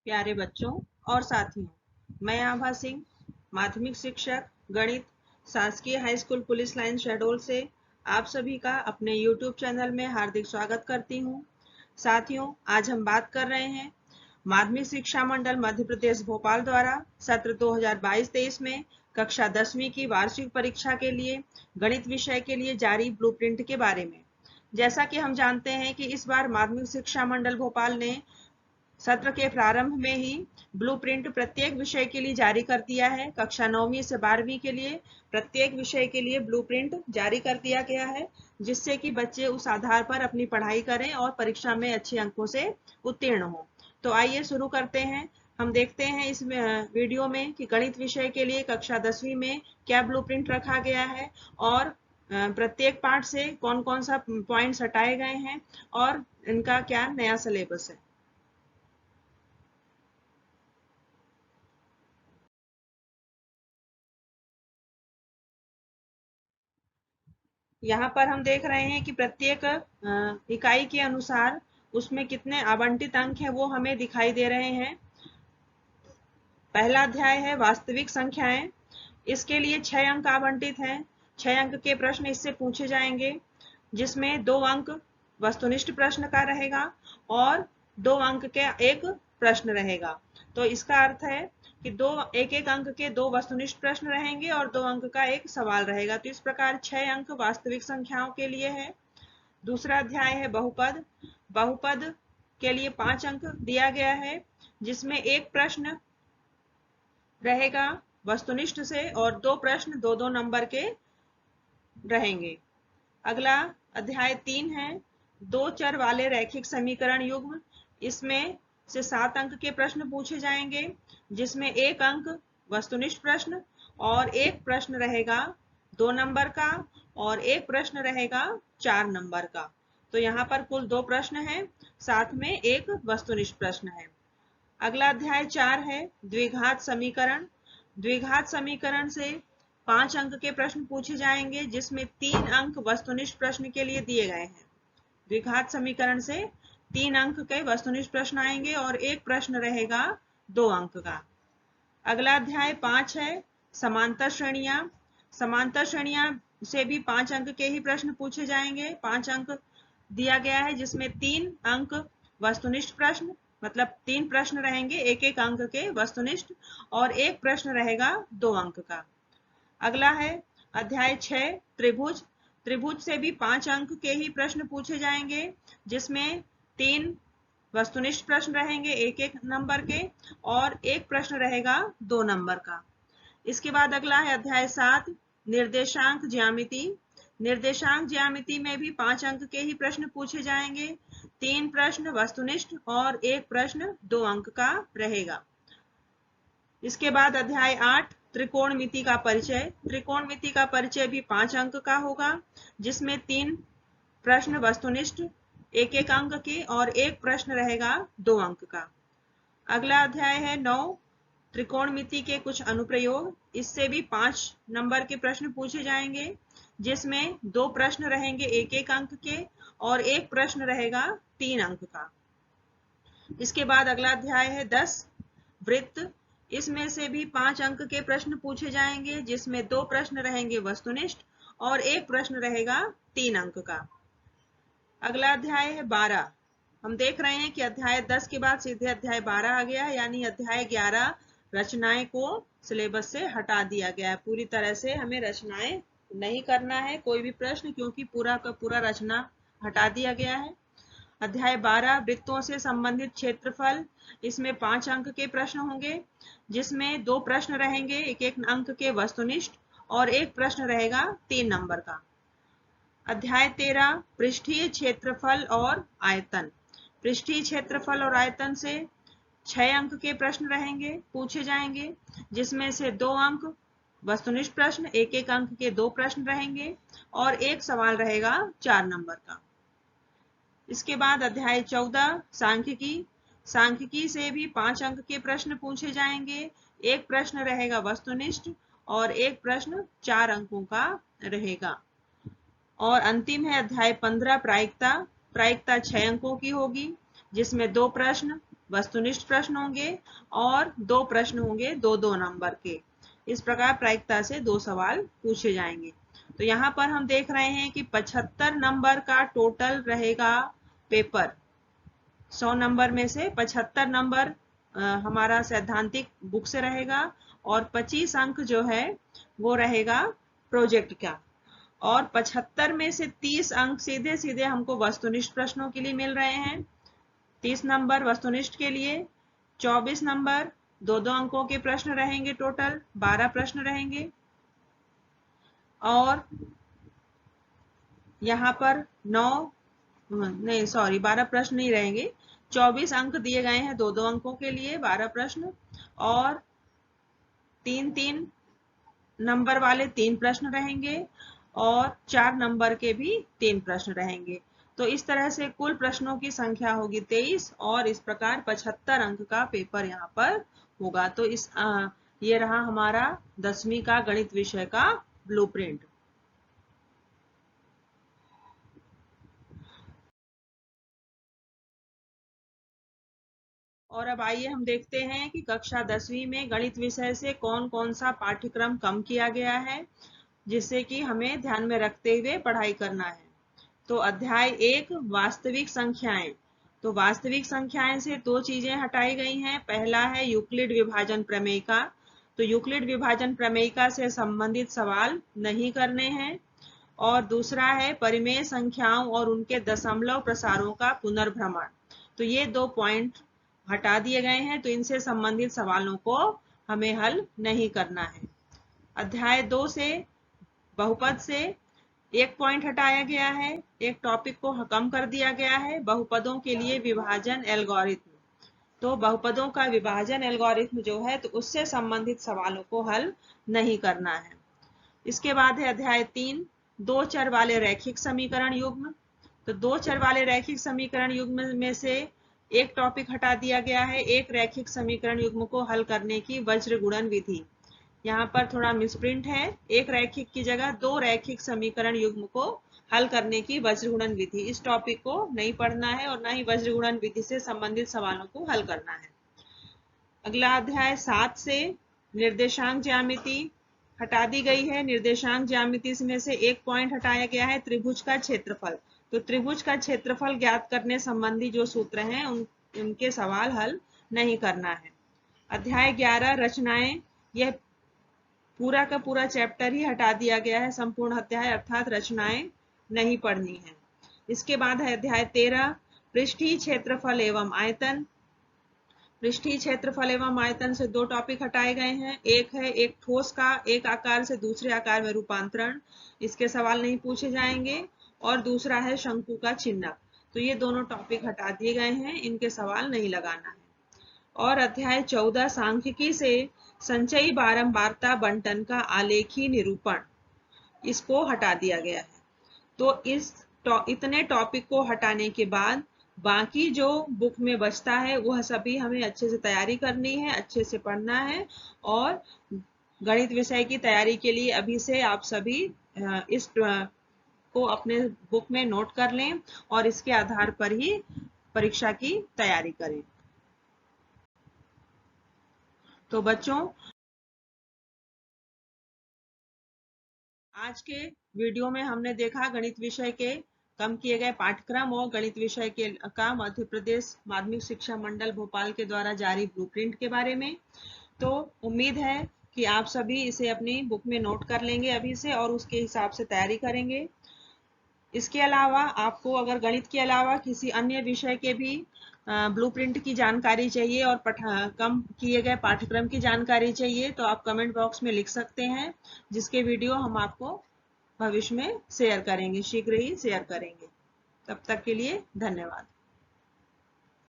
प्यारे बच्चों और साथियों, मैं आभा सिंह, माध्यमिक शिक्षक गणित, शासकीय high school police line Shahdol से आप सभी का अपने YouTube चैनल में हार्दिक स्वागत करती हूँ। साथियों, आज हम बात कर रहे हैं माध्यमिक शिक्षा मंडल मध्य प्रदेश भोपाल द्वारा सत्र 2022-23 में कक्षा 10वीं की वार्षिक परीक्षा के लिए गणित विषय के लिए जारी ब्लूप्रिंट के बारे में। जैसा कि हम जानते हैं कि इस बार माध्यमिक शिक्षा मंडल भोपाल ने सत्र के प्रारंभ में ही ब्लूप्रिंट प्रत्येक विषय के लिए जारी कर दिया है। कक्षा 9वीं से 12वीं के लिए प्रत्येक विषय के लिए ब्लूप्रिंट जारी कर दिया गया है, जिससे कि बच्चे उस आधार पर अपनी पढ़ाई करें और परीक्षा में अच्छे अंकों से उत्तीर्ण हो। तो आइए शुरू करते हैं। हम देखते हैं इस वीडियो में कि गणित विषय के लिए कक्षा 10वीं में क्या ब्लूप्रिंट रखा गया है और प्रत्येक पाठ से कौन कौन सा पॉइंट्स हटाए गए हैं और इनका क्या नया सिलेबस है। यहाँ पर हम देख रहे हैं कि प्रत्येक इकाई के अनुसार उसमें कितने आवंटित अंक हैं वो हमें दिखाई दे रहे हैं। पहला अध्याय है वास्तविक संख्याएं। इसके लिए 6 अंक आवंटित हैं। 6 अंक के प्रश्न इससे पूछे जाएंगे, जिसमें 2 अंक वस्तुनिष्ठ प्रश्न का रहेगा और 2 अंक का एक प्रश्न रहेगा। तो इसका अर्थ है कि एक एक अंक के 2 वस्तुनिष्ठ प्रश्न रहेंगे और 2 अंक का एक सवाल रहेगा। तो इस प्रकार 6 अंक वास्तविक संख्याओं के लिए है। दूसरा अध्याय है बहुपद। बहुपद के लिए 5 अंक दिया गया है, जिसमें एक प्रश्न रहेगा वस्तुनिष्ठ से और 2 प्रश्न 2-2 नंबर के रहेंगे। अगला अध्याय 3 है 2 चर वाले रैखिक समीकरण युग्म। इसमें से 7 अंक के प्रश्न पूछे जाएंगे, जिसमें एक अंक वस्तुनिष्ठ प्रश्न और एक प्रश्न रहेगा 2 नंबर का और एक प्रश्न रहेगा 4 नंबर का। तो यहाँ पर कुल 2 प्रश्न हैं, साथ में एक वस्तुनिष्ठ प्रश्न है। अगला अध्याय 4 है द्विघात समीकरण। द्विघात समीकरण से 5 अंक के प्रश्न पूछे जाएंगे, जिसमें 3 अंक वस्तुनिष्ठ प्रश्न के लिए दिए गए हैं। द्विघात समीकरण से 3 अंक के वस्तुनिष्ठ प्रश्न आएंगे और एक प्रश्न रहेगा 2 अंक का। अगला अध्याय 5 है समांतर श्रेणियां। समांतर श्रेणियां से भी 5 अंक के ही प्रश्न पूछे जाएंगे। 5 अंक दिया गया है, जिसमें 3 अंक वस्तुनिष्ठ प्रश्न, मतलब 3 प्रश्न रहेंगे एक एक अंक के वस्तुनिष्ठ और एक प्रश्न रहेगा 2 अंक का। अगला है अध्याय 6 त्रिभुज। त्रिभुज से भी 5 अंक के ही प्रश्न पूछे जाएंगे, जिसमें 3 वस्तुनिष्ठ प्रश्न रहेंगे एक एक नंबर के और एक प्रश्न रहेगा 2 नंबर का। इसके बाद अगला है अध्याय 7 निर्देशांक ज्यामिति। निर्देशांक ज्यामिति में भी 5 अंक के ही प्रश्न पूछे जाएंगे। 3 प्रश्न वस्तुनिष्ठ और एक प्रश्न 2 अंक का रहेगा। इसके बाद अध्याय 8 त्रिकोणमिति का परिचय। त्रिकोणमिति का परिचय भी 5 अंक का होगा, जिसमें 3 प्रश्न वस्तुनिष्ठ एक एक अंक के और एक प्रश्न रहेगा 2 अंक का। अगला अध्याय है 9 त्रिकोणमिति के कुछ अनुप्रयोग। इससे भी 5 नंबर के प्रश्न पूछे जाएंगे, जिसमें 2 प्रश्न रहेंगे एक एक अंक के और एक प्रश्न रहेगा 3 अंक का। इसके बाद अगला अध्याय है 10 वृत्त। इसमें से भी 5 अंक के प्रश्न पूछे जाएंगे, जिसमें 2 प्रश्न रहेंगे वस्तुनिष्ठ और एक प्रश्न रहेगा 3 अंक का। अगला अध्याय है 12। हम देख रहे हैं कि अध्याय 10 के बाद सीधे अध्याय 12 आ गया, यानी अध्याय 11 रचनाएं को सिलेबस से हटा दिया गया है। पूरी तरह से हमें रचनाएं नहीं करना है कोई भी प्रश्न, क्योंकि पूरा का पूरा रचना हटा दिया गया है। अध्याय 12 वृत्तों से संबंधित क्षेत्रफल। इसमें 5 अंक के प्रश्न होंगे, जिसमें 2 प्रश्न रहेंगे एक एक अंक के वस्तुनिष्ठ और एक प्रश्न रहेगा 3 नंबर का। अध्याय 13 पृष्ठीय क्षेत्रफल और आयतन। पृष्ठीय क्षेत्रफल और आयतन से 6 अंक के प्रश्न रहेंगे पूछे जाएंगे, जिसमें से 2 अंक वस्तुनिष्ठ प्रश्न एक एक अंक के 2 प्रश्न रहेंगे और एक सवाल रहेगा 4 नंबर का। इसके बाद अध्याय 14 सांख्यिकी। सांख्यिकी से भी 5 अंक के प्रश्न पूछे जाएंगे। एक प्रश्न रहेगा वस्तुनिष्ठ और एक प्रश्न 4 अंकों का रहेगा। और अंतिम है अध्याय 15 प्रायिकता। प्रायिकता 6 अंकों की होगी, जिसमें 2 प्रश्न वस्तुनिष्ठ प्रश्न होंगे और 2 प्रश्न होंगे 2-2 नंबर के। इस प्रकार प्रायिकता से 2 सवाल पूछे जाएंगे। तो यहाँ पर हम देख रहे हैं कि 75 नंबर का टोटल रहेगा पेपर। 100 नंबर में से 75 नंबर हमारा सैद्धांतिक बुक से रहेगा और 25 अंक जो है वो रहेगा प्रोजेक्ट का। और 75 में से 30 अंक सीधे सीधे हमको वस्तुनिष्ठ प्रश्नों के लिए मिल रहे हैं। 30 नंबर वस्तुनिष्ठ के लिए, 24 नंबर 2-2 अंकों के प्रश्न रहेंगे, टोटल 12 प्रश्न रहेंगे। और यहाँ पर 12 प्रश्न नहीं रहेंगे, 24 अंक दिए गए हैं 2-2 अंकों के लिए, 12 प्रश्न और 3-3 नंबर वाले 3 प्रश्न रहेंगे और 4 नंबर के भी 3 प्रश्न रहेंगे। तो इस तरह से कुल प्रश्नों की संख्या होगी 23 और इस प्रकार 75 अंक का पेपर यहाँ पर होगा। तो ये रहा हमारा 10वीं का गणित विषय का ब्लूप्रिंट। और अब आइए हम देखते हैं कि कक्षा 10वीं में गणित विषय से कौन कौन सा पाठ्यक्रम कम किया गया है, जिससे कि हमें ध्यान में रखते हुए पढ़ाई करना है। तो अध्याय 1 वास्तविक संख्याएं। तो वास्तविक संख्याएं से 2 चीजें हटाई गई हैं। पहला है यूक्लिड विभाजन प्रमेयिका। तो यूक्लिड विभाजन प्रमेयिका से संबंधित सवाल नहीं करने हैं। और दूसरा है परिमेय संख्याओं और उनके दशमलव प्रसारों का पुनर्भ्रमण। तो ये 2 पॉइंट हटा दिए गए हैं, तो इनसे संबंधित सवालों को हमें हल नहीं करना है। अध्याय 2 से बहुपद से 1 पॉइंट हटाया गया है, एक टॉपिक को कम कर दिया गया है, बहुपदों के लिए विभाजन एल्गोरिथम। तो बहुपदों का विभाजन एल्गोरिथम जो है तो उससे संबंधित सवालों को हल नहीं करना है। इसके बाद है अध्याय 3 2 चर वाले रैखिक समीकरण युग्म। तो 2 चर वाले रैखिक समीकरण युग्म में से एक टॉपिक हटा दिया गया है, एक रैखिक समीकरण युग्म को हल करने की वज्र गुणन विधि। यहाँ पर थोड़ा मिसप्रिंट है, एक रैखिक की जगह 2 रैखिक समीकरण युग्म को हल करने की वज्र गुणन विधि। इस टॉपिक को नहीं पढ़ना है और ना ही वज्र गुणन विधि से संबंधित सवालों को हल करना है। अगला अध्याय 7 से निर्देशांक ज्यामिति हटा दी गई है। निर्देशांक ज्यामिति में से एक पॉइंट हटाया गया है, त्रिभुज का क्षेत्रफल। तो त्रिभुज का क्षेत्रफल ज्ञात करने संबंधी जो सूत्र हैं उनके सवाल हल नहीं करना है। अध्याय 11 रचनाएं, यह पूरा का पूरा चैप्टर ही हटा दिया गया है, संपूर्ण अध्याय, अर्थात रचनाएं नहीं पढ़नी है। इसके बाद है अध्याय 13 पृष्ठीय क्षेत्रफल एवं आयतन। पृष्ठीय क्षेत्रफल एवं आयतन से 2 टॉपिक हटाए गए हैं, एक है एक ठोस का एक आकार से दूसरे आकार में रूपांतरण, इसके सवाल नहीं पूछे जाएंगे। और दूसरा है शंकु का चिन्ह। तो ये दोनों टॉपिक हटा दिए गए हैं, इनके सवाल नहीं लगाना है। और अध्याय 14 सांख्यिकी से संचयी बारंबारता बंटन का आलेखी निरूपण, इसको हटा दिया गया है। तो इतने टॉपिक को हटाने के बाद बाकी जो बुक में बचता है वह सभी हमें अच्छे से तैयारी करनी है, अच्छे से पढ़ना है। और गणित विषय की तैयारी के लिए अभी से आप सभी इस को अपने बुक में नोट कर लें और इसके आधार पर ही परीक्षा की तैयारी करें। तो बच्चों, आज के वीडियो में हमने देखा गणित विषय के कम किए गए पाठ्यक्रम और गणित विषय के का मध्य प्रदेश माध्यमिक शिक्षा मंडल भोपाल के द्वारा जारी ब्लूप्रिंट के बारे में। तो उम्मीद है कि आप सभी इसे अपनी बुक में नोट कर लेंगे अभी से और उसके हिसाब से तैयारी करेंगे। इसके अलावा आपको अगर गणित के अलावा किसी अन्य विषय के भी ब्लूप्रिंट की जानकारी चाहिए और कम किए गए पाठ्यक्रम की जानकारी चाहिए तो आप कमेंट बॉक्स में लिख सकते हैं, जिसके वीडियो हम आपको भविष्य में शेयर करेंगे, शीघ्र ही शेयर करेंगे। तब तक के लिए धन्यवाद।